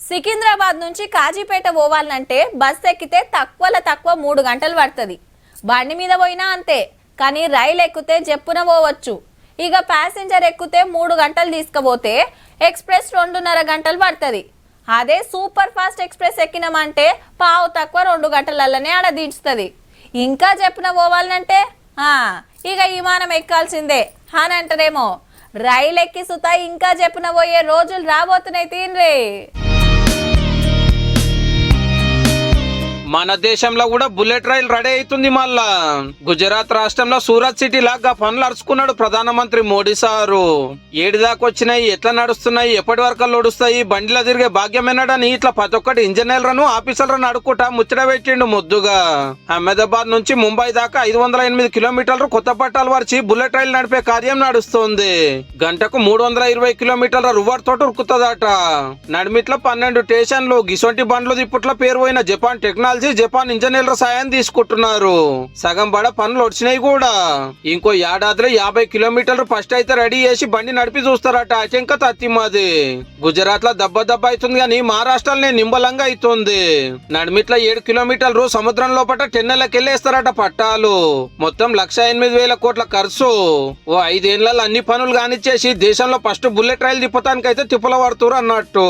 సికింద్రాబాద్ నుంచి కాజీపేట పోవాలంటే బస్ ఎక్కితే తక్కువ 3 గంటలు పడుతుంది. బండి మీద పోయినా అంతే, కానీ రైలు ఎక్కితే జప్పున పోవచ్చు. ఇక ప్యాసింజర్ ఎక్కితే 3 గంటలు తీసుకుపోతే ఎక్స్ప్రెస్ 2.5 గంటలు పడుతుంది. అదే సూపర్ ఫాస్ట్ ఎక్స్ప్రెస్ ఎక్కినామంటే పావు తక్కువ 2 గంటలలోనే ఆడ దించుతుంది. ఇంకా జప్పున పోవాలంటే ఇక విమానం ఎక్కాల్సిందే అని అంటారేమో. రైలు ఎక్కి సుతా ఇంకా జప్పున పోయే రోజులు రాబోతున్నాయి తీన్రే. మన దేశంలో కూడా బుల్లెట్ రైలు రెడీ అవుతుంది. మళ్ళా గుజరాత్ రాష్ట్రంలో సూరత్ సిటీ లాగా పనులు అరుచుకున్నాడు ప్రధానమంత్రి మోడీ సారు. ఏడు దాకా వచ్చినాయి, ఎట్లా నడుస్తున్నాయి, ఎప్పటి వరకు నడుస్తాయి, బండిలో తిరిగే భాగ్యమేనాడని ఇట్లా ప్రతి ఒక్కటి ఇంజనీర్లను ఆఫీసర్లను అడుక్కుంటా ముచ్చట పెట్టిండు ముద్దుగా. అహ్మదాబాద్ నుంచి ముంబై దాకా 508 కిలోమీటర్లు కొత్త పట్టాలు వరిచి బుల్లెట్ రైలు నడిపే కార్యం నడుస్తోంది. గంటకు 320 కిలోమీటర్ల రువర్ తోట ఉరుకుతుందట. నడిమిట్ల 12 స్టేషన్లు గిసొంటి బండ్లు దిప్పుట్ల పేరు పోయిన జపాన్ టెక్నాలజీ జపాన్ ఇంజనీర్ల సాయం తీసుకుంటున్నారు. సగం బడ పనులు వచ్చినాయి కూడా. ఇంకో ఏడాదిలో 50 కిలోమీటర్లు ఫస్ట్ అయితే రెడీ చేసి బండి నడిపి చూస్తారట. అటెంక తత్తిమది. గుజరాత్ లో దెబ్బ అవుతుంది కానీ మహారాష్ట్రలోనే నింబలంగా అవుతుంది. నడిమిట్ల 7 కిలోమీటర్లు సముద్రం లోపల 10 నెలలకు వెళ్ళేస్తారట పట్టాలు. మొత్తం 1,08,000 కోట్ల ఖర్చు. ఓ 5 ఏళ్లలో అన్ని పనులు కానిచ్చేసి దేశంలో ఫస్ట్ బుల్లెట్ రైలు తిప్పటానికైతే తిప్పల పడుతురు అన్నట్టు.